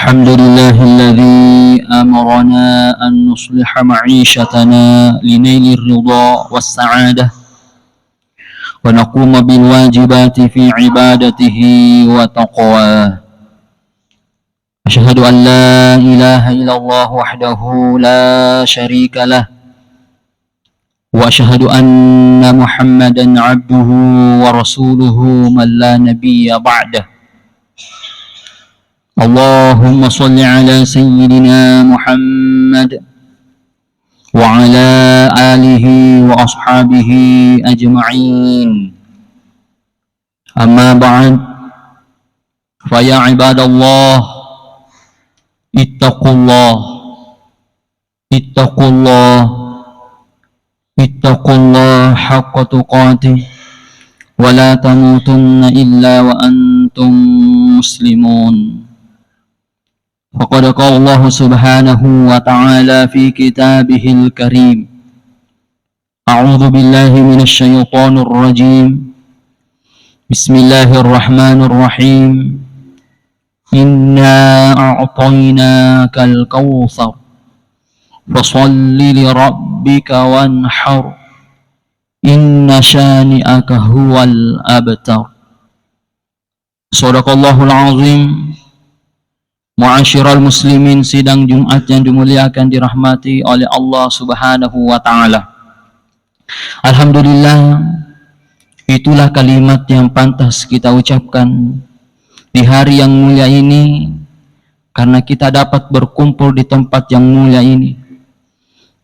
الحمد لله الذي أمرنا أن نصلح معيشتنا لنيل الرضا والسعادة ونقوم بالواجبات في عبادته وتقواه. أشهد أن لا إله إلا الله وحده لا شريك له وأشهد أن محمدا عبده ورسوله من لا نبي بعده. اللهم صل على سيدنا محمد وعلى آله وأصحابه أجمعين. أما بعد، فيا عباد الله اتقوا الله اتقوا الله اتقوا الله حق تقاته ولا تموتن إلا وأنتم مسلمون. فقد قال الله سبحانه وتعالى في كتابه الكريم: أعوذ بالله من الشيطان الرجيم. بسم الله الرحمن الرحيم. إنا أعطيناك الكوثر فصل لربك وانحر إن شانئك هو الأبتر. صدق الله العظيم. Mu'asyiral muslimin, sidang Jumat yang dimuliakan, dirahmati oleh Allah Subhanahu wa taala. Alhamdulillah, itulah kalimat yang pantas kita ucapkan di hari yang mulia ini, karena kita dapat berkumpul di tempat yang mulia ini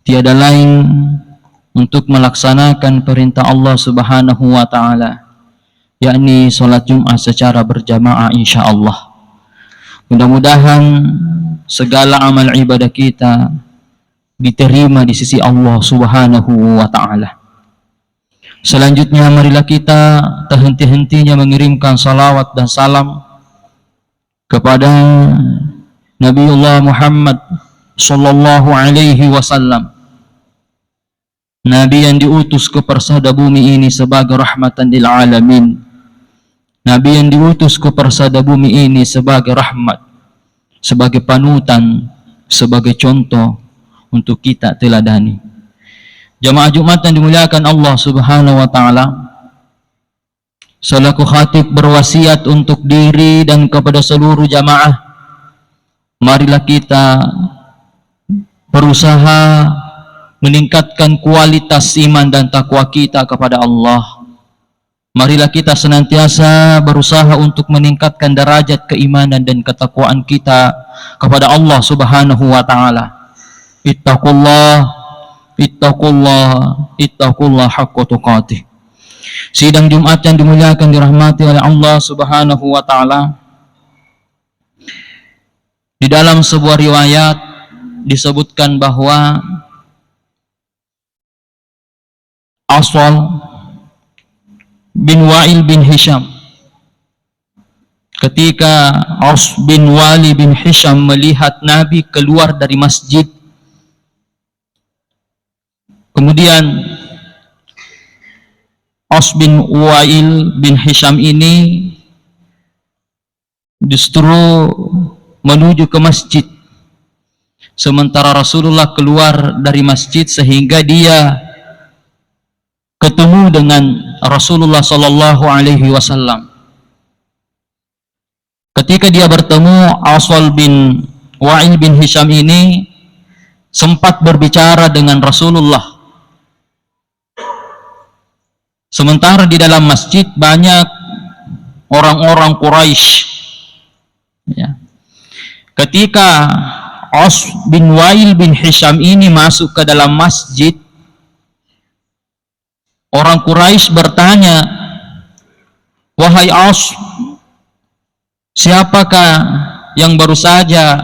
tiada lain untuk melaksanakan perintah Allah Subhanahu wa taala, yakni salat Jumat secara berjamaah insyaallah. Mudah-mudahan segala amal ibadah kita diterima di sisi Allah Subhanahu wa ta'ala. Selanjutnya, marilah kita tak henti-hentinya mengirimkan salawat dan salam kepada Nabiullah Muhammad sallallahu alaihi wasallam, Nabi yang diutus ke persada bumi ini sebagai rahmatan lil alamin, Nabi yang diutus ke persada bumi ini sebagai rahmat, sebagai panutan, sebagai contoh untuk kita teladani. Jamaah Jumat yang dimuliakan Allah Subhanahu wa taala, selaku khatib berwasiat untuk diri dan kepada seluruh jamaah, marilah kita berusaha meningkatkan kualitas iman dan takwa kita kepada Allah. Marilah kita senantiasa berusaha untuk meningkatkan derajat keimanan dan ketakwaan kita kepada Allah Subhanahu wa taala. Ittaqullah, ittaqullah, ittaqullah haqqa tuqatih. Sidang Jumat yang dimuliakan, dirahmati oleh Allah Subhanahu wa taala, di dalam sebuah riwayat disebutkan bahwa Aswal bin Wa'il bin Hisham, ketika Aus bin Wali bin Hisham melihat Nabi keluar dari masjid, kemudian Aus bin Wa'il bin Hisham ini justru menuju ke masjid, sementara Rasulullah keluar dari masjid, sehingga dia ketemu dengan Rasulullah sallallahu alaihi wasallam. Ketika dia bertemu, Aswal bin Wa'il bin Hisham ini sempat berbicara dengan Rasulullah. Sementara di dalam masjid banyak orang-orang Quraisy. Ya. Ketika As bin Wa'il bin Hisham ini masuk ke dalam masjid, orang Quraisy bertanya, "Wahai Aus, siapakah yang baru saja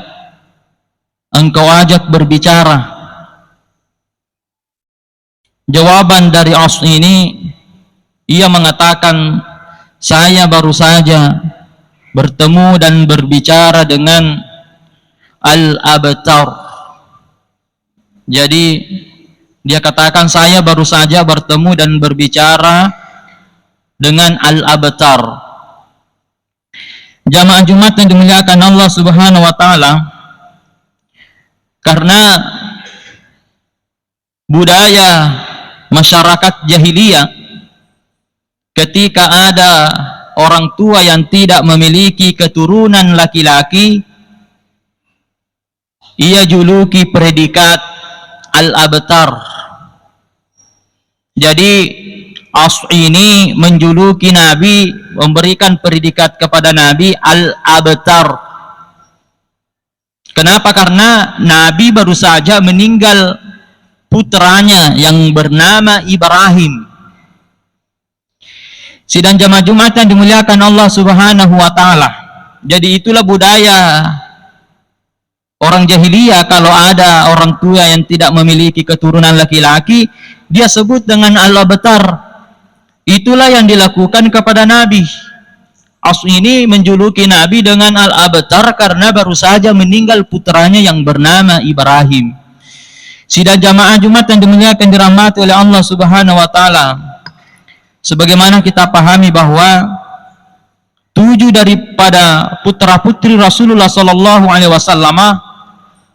engkau ajak berbicara?" Jawaban dari Aus ini, ia mengatakan, "Saya baru saja bertemu dan berbicara dengan Al-Abtar." Jadi dia katakan, saya baru saja bertemu dan berbicara dengan Al-Abtar. Jamaah Jumat yang dimuliakan Allah Subhanahu wa taala, karena budaya masyarakat jahiliyah ketika ada orang tua yang tidak memiliki keturunan laki-laki, ia juluki predikat al-abtar. Jadi As ini menjuluki Nabi, memberikan predikat kepada Nabi al-abtar. Kenapa? Karena Nabi baru saja meninggal putranya yang bernama Ibrahim. Sidang jamaah Jumat yang dimuliakan Allah Subhanahu wa taala. Jadi itulah budaya orang jahiliyah, kalau ada orang tua yang tidak memiliki keturunan laki-laki, dia sebut dengan al-abtar. Itulah yang dilakukan kepada Nabi. As ini menjuluki Nabi dengan al-abtar karena baru saja meninggal putranya yang bernama Ibrahim. Sidang jamaah Jumat yang dimuliakan dirahmati oleh Allah Subhanahu wa taala. Sebagaimana kita pahami bahwa 7 daripada putra-putri Rasulullah sallallahu alaihi wasallam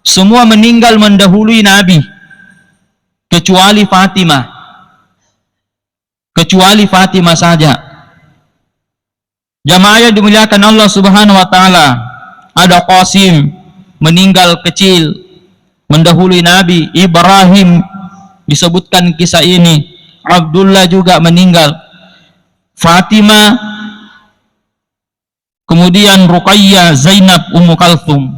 semua meninggal mendahului Nabi kecuali Fatimah. Kecuali Fatimah saja. Jamaah yang dimuliakan Allah Subhanahu wa taala, ada Qasim meninggal kecil mendahului Nabi, Ibrahim disebutkan kisah ini, Abdullah juga meninggal, Fatimah, kemudian Ruqayyah, Zainab, Ummu Kalthum.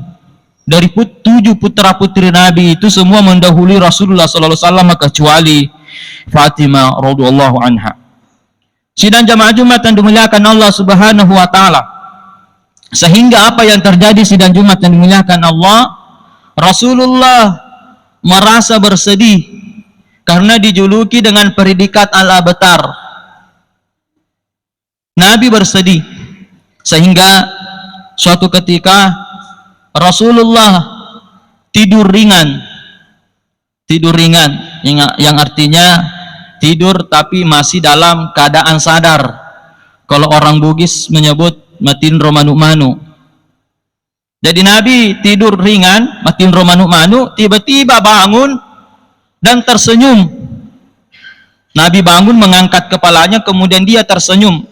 Dari 7 putra putri Nabi itu semua mendahului Rasulullah sallallahu alaihi wasallam kecuali Fatimah radhiyallahu anha. Sidang jamaah Jumat yang dimuliakan Allah Subhanahu wa taala. Sehingga apa yang terjadi sidang Jumat yang dimuliakan Allah, Rasulullah merasa bersedih karena dijuluki dengan predikat al-abtar. Nabi bersedih sehingga suatu ketika Rasulullah tidur ringan yang artinya tidur tapi masih dalam keadaan sadar. Kalau orang Bugis menyebut matindro manu-manu. Jadi Nabi tidur ringan, matindro manu-manu, tiba-tiba bangun dan tersenyum. Nabi bangun mengangkat kepalanya, kemudian dia tersenyum.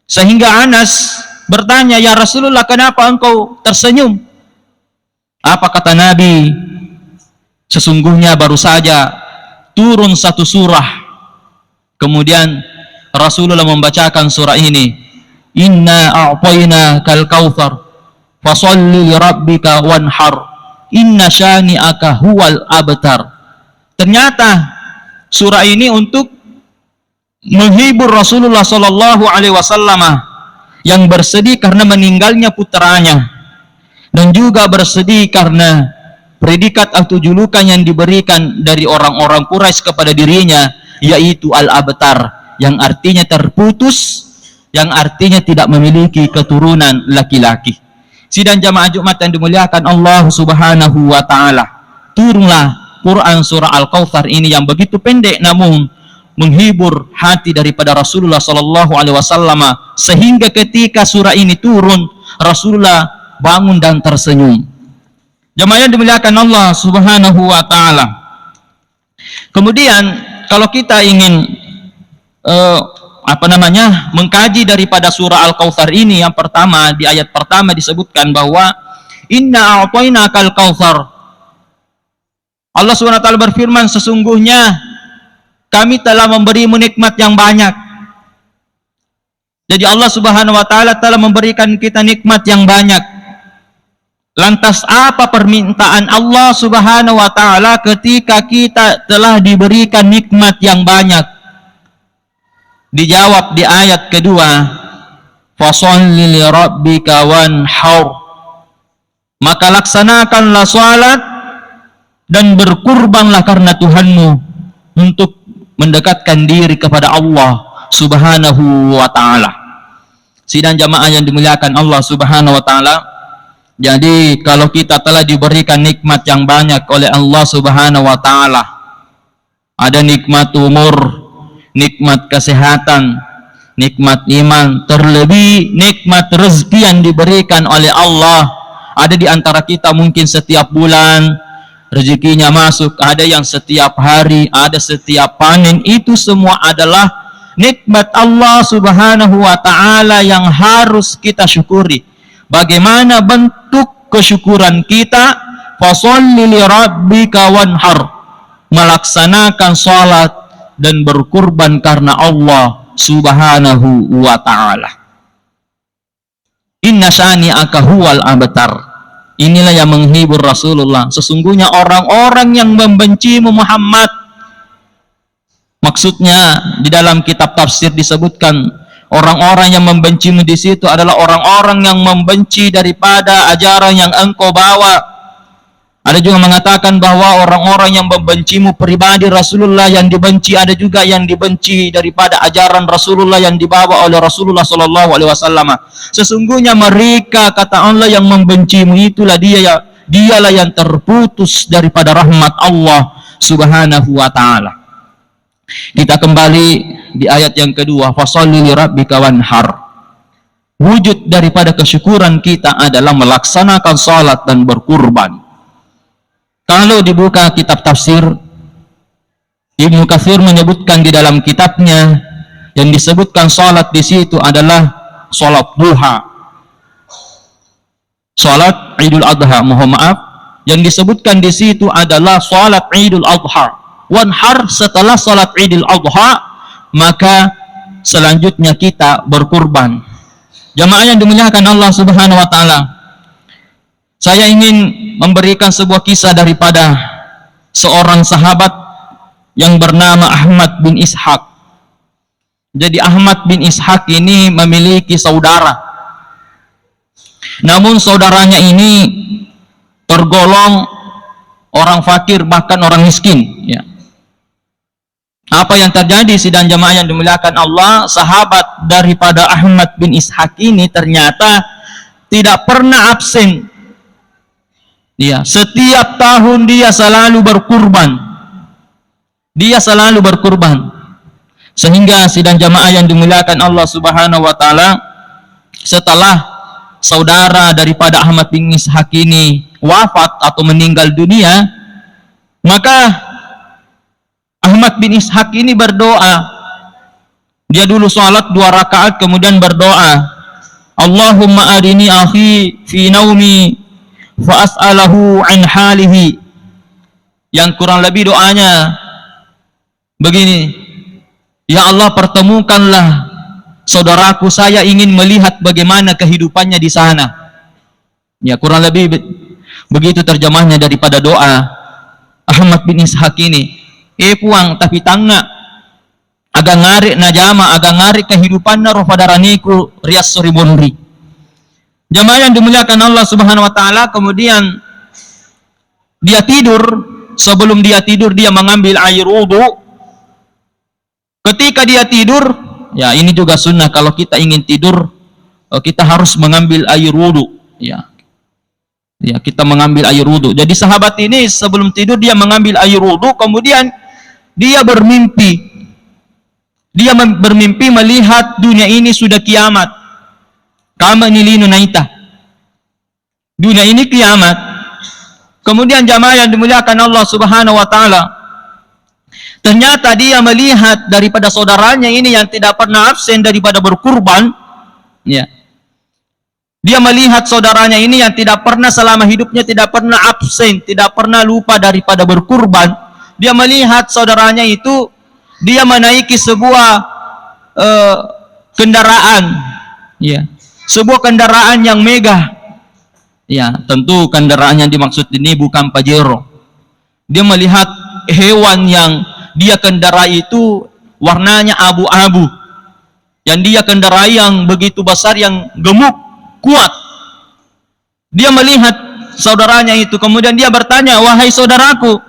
Sehingga Anas bertanya, "Ya Rasulullah, kenapa engkau tersenyum?" Apa kata Nabi? Sesungguhnya baru saja turun satu surah. Kemudian Rasulullah membacakan surah ini, "Inna a'tainakal kautsar fasholli li rabbika wanhar inna syani'aka huwal abtar." Ternyata surah ini untuk menghibur Rasulullah sallallahu alaihi wasallam yang bersedih karena meninggalnya putranya, dan juga bersedih karena predikat atau julukan yang diberikan dari orang-orang Quraisy kepada dirinya, yaitu al-abtar, yang artinya terputus, yang artinya tidak memiliki keturunan laki-laki. Sidang jamaah Jumat yang dimuliakan Allah Subhanahu wa taala, turunlah Quran surah Al-Kautsar ini yang begitu pendek namun menghibur hati daripada Rasulullah sallallahu alaihi wasallam, sehingga ketika surah ini turun Rasulullah bangun dan tersenyum. Jamaah yang dimuliakan Allah Subhanahu wa taala. Kemudian kalau kita ingin mengkaji daripada surah Al-Kautsar ini, yang pertama di ayat pertama disebutkan bahwa inna a'tainakal kautsar. Allah Subhanahu wa taala berfirman, sesungguhnya kami telah memberimu nikmat yang banyak. Jadi Allah Subhanahu wa taala telah memberikan kita nikmat yang banyak. Lantas apa permintaan Allah Subhanahu wa taala ketika kita telah diberikan nikmat yang banyak? Dijawab di ayat kedua, fasholli li rabbika wanhar. Maka laksanakanlah salat dan berkurbanlah karena Tuhanmu untuk mendekatkan diri kepada Allah Subhanahu wa taala. Sidang jamaah yang dimuliakan Allah Subhanahu wa taala, jadi kalau kita telah diberikan nikmat yang banyak oleh Allah Subhanahu wa taala, ada nikmat umur, nikmat kesehatan, nikmat iman, terlebih nikmat rezeki yang diberikan oleh Allah. Ada di antara kita mungkin setiap bulan rezekinya masuk, ada yang setiap hari, ada setiap panen. Itu semua adalah nikmat Allah Subhanahu wa ta'ala yang harus kita syukuri. Bagaimana bentuk kesyukuran kita? Fasholli li rabbika wanhar, melaksanakan salat dan berkurban karena Allah Subhanahu wa ta'ala. Inna syani'aka huwal abtar. Inilah yang menghibur Rasulullah. Sesungguhnya orang-orang yang membenci Muhammad, maksudnya di dalam kitab tafsir disebutkan orang-orang yang membencimu di situ adalah orang-orang yang membenci daripada ajaran yang engkau bawa. Ada juga mengatakan bahwa orang-orang yang membencimu pribadi Rasulullah yang dibenci, ada juga yang dibenci daripada ajaran Rasulullah yang dibawa oleh Rasulullah sallallahu alaihi wasallam. Sesungguhnya mereka, kata Allah, yang membencimu itulah dialah yang terputus daripada rahmat Allah Subhanahu wa taala. Kita kembali di ayat yang kedua, fasholli li rabbika wanhar. Wujud daripada kesyukuran kita adalah melaksanakan salat dan berkurban. Kalau dibuka kitab tafsir, Ibnu Katsir menyebutkan di dalam kitabnya yang disebutkan salat di situ adalah salat duha, salat Idul Adha, mohon maaf, yang disebutkan di situ adalah salat Idul Adha. Wanhar setelah salat Idul Adha, maka selanjutnya kita berkurban. Jamaah yang dimuliakan Allah Subhanahu wa taala, saya ingin memberikan sebuah kisah daripada seorang sahabat yang bernama Ahmad bin Ishaq. Jadi Ahmad bin Ishaq ini memiliki saudara. Namun saudaranya ini tergolong orang fakir, bahkan orang miskin, ya. Apa yang terjadi sidang jamaah yang dimuliakan Allah, sahabat daripada Ahmad bin Ishaq ini ternyata tidak pernah absen. Dia setiap tahun dia selalu berkurban. Dia selalu berkurban. Sehingga sidang jamaah yang dimuliakan Allah Subhanahu wa taala, setelah saudara daripada Ahmad bin Ishaq ini wafat atau meninggal dunia, maka Ahmad bin Ishaq ini berdoa. Dia dulu sholat 2 rakaat kemudian berdoa, Allahumma arini akhi fi naumi fa as'alahu an halihi. Yang kurang lebih doanya begini, ya Allah, pertemukanlah saudaraku, saya ingin melihat bagaimana kehidupannya di sana. Ya, kurang lebih begitu terjemahnya daripada doa Ahmad bin Ishaq ini. Puang tapi tangga agak ngarik najama, agak ngarik kehidupannya roh padaraniku rias soribonri. Jamaah yang dimuliakan Allah Subhanahu wa taala, kemudian dia tidur. Sebelum dia tidur, dia mengambil air wudu. Ketika dia tidur, ya ini juga sunnah, kalau kita ingin tidur kita harus mengambil air wudu, ya. Ya, kita mengambil air wudu. Jadi sahabat ini sebelum tidur dia mengambil air wudu, kemudian dia bermimpi. Dia bermimpi melihat dunia ini sudah kiamat. Kama nilinu naita. Dunia ini kiamat. Kemudian jamaah yang dimuliakan Allah Subhanahu wa taala, ternyata dia melihat daripada saudaranya ini yang tidak pernah absen daripada berkurban, ya. Dia melihat saudaranya ini yang tidak pernah selama hidupnya tidak pernah absen, tidak pernah lupa daripada berkurban. Dia melihat saudaranya itu dia menaiki sebuah kendaraan, ya, sebuah kendaraan yang megah. Ya, tentu kendaraan yang dimaksud ini bukan Pajero. Dia melihat hewan yang dia kendarai itu warnanya abu-abu. Yang dia kendarai yang begitu besar, yang gemuk, kuat. Dia melihat saudaranya itu, kemudian dia bertanya, wahai saudaraku,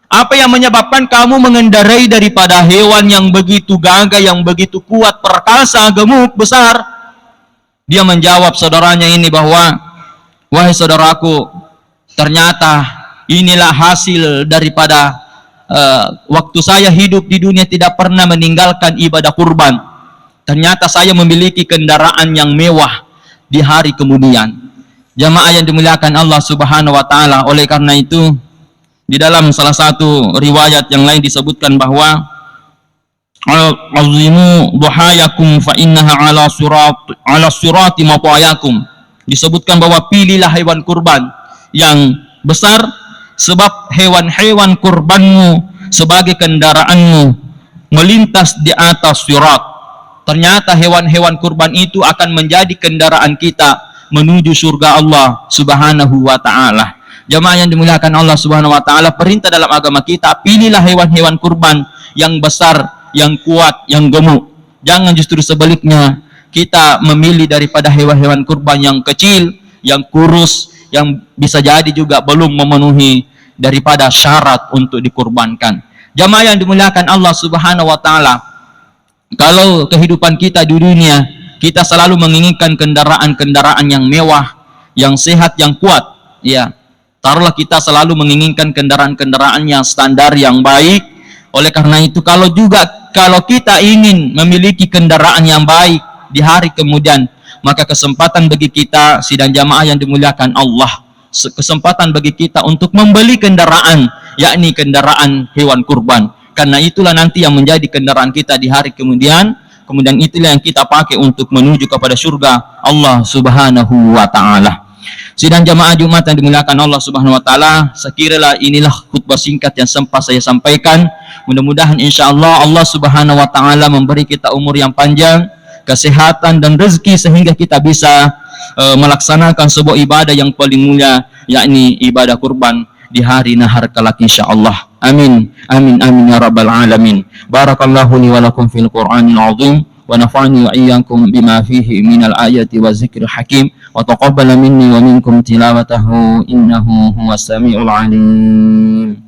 apa yang menyebabkan kamu mengendarai daripada hewan yang begitu gagah, yang begitu kuat, perkasa, gemuk, besar? Dia menjawab saudaranya ini bahwa, wahai saudaraku, ternyata inilah hasil daripada waktu saya hidup di dunia tidak pernah meninggalkan ibadah kurban. ternyata saya memiliki kendaraan yang mewah di hari kemudian. Jamaah yang dimuliakan Allah Subhanahu wa taala, oleh karena itu di dalam salah satu riwayat yang lain disebutkan bahwa azimu duhayakum fa innaha ala surati matayakum. Disebutkan bahwa pilihlah hewan kurban yang besar, sebab hewan-hewan kurbanmu sebagai kendaraanmu melintas di atas sirat. Ternyata hewan-hewan kurban itu akan menjadi kendaraan kita menuju surga Allah Subhanahu wa taala. Jamaah yang dimuliakan Allah Subhanahu wa taala, perintah dalam agama kita, pilihlah hewan-hewan kurban yang besar, yang kuat, yang gemuk. Jangan justru sebaliknya, kita memilih daripada hewan-hewan kurban yang kecil, yang kurus, yang bisa jadi juga belum memenuhi daripada syarat untuk dikurbankan. Jamaah yang dimuliakan Allah Subhanahu wa taala, kalau kehidupan kita di dunia, kita selalu menginginkan kendaraan-kendaraan yang mewah, yang sehat, yang kuat. Ya, taruhlah kita selalu menginginkan kendaraan-kendaraan yang standar, yang baik. Oleh karena itu, kalau kita ingin memiliki kendaraan yang baik di hari kemudian, maka kesempatan bagi kita, sidang jamaah yang dimuliakan Allah, kesempatan bagi kita untuk membeli kendaraan, yakni kendaraan hewan kurban. Karena itulah nanti yang menjadi kendaraan kita di hari kemudian itulah yang kita pakai untuk menuju kepada surga Allah Subhanahu wa taala. Sidang jamaah Jumat yang dimuliakan Allah Subhanahu wa taala, sekiranya inilah khutbah singkat yang sempat saya sampaikan. Mudah-mudahan insyaallah Allah Subhanahu wa taala memberi kita umur yang panjang, kesehatan dan rezeki sehingga kita bisa melaksanakan sebuah ibadah yang paling mulia, yakni ibadah kurban di hari nahar kelak insyaallah. Amin, amin, amin ya rabbal alamin. Barakallahu li wa lakum fil Qur'anil azim, wa nafa'ani wa iyyakum bima fihi minal ayati wa zikril hakim, wa taqabbala minni wa minkum tilawatahu innahu huwas samiul alim.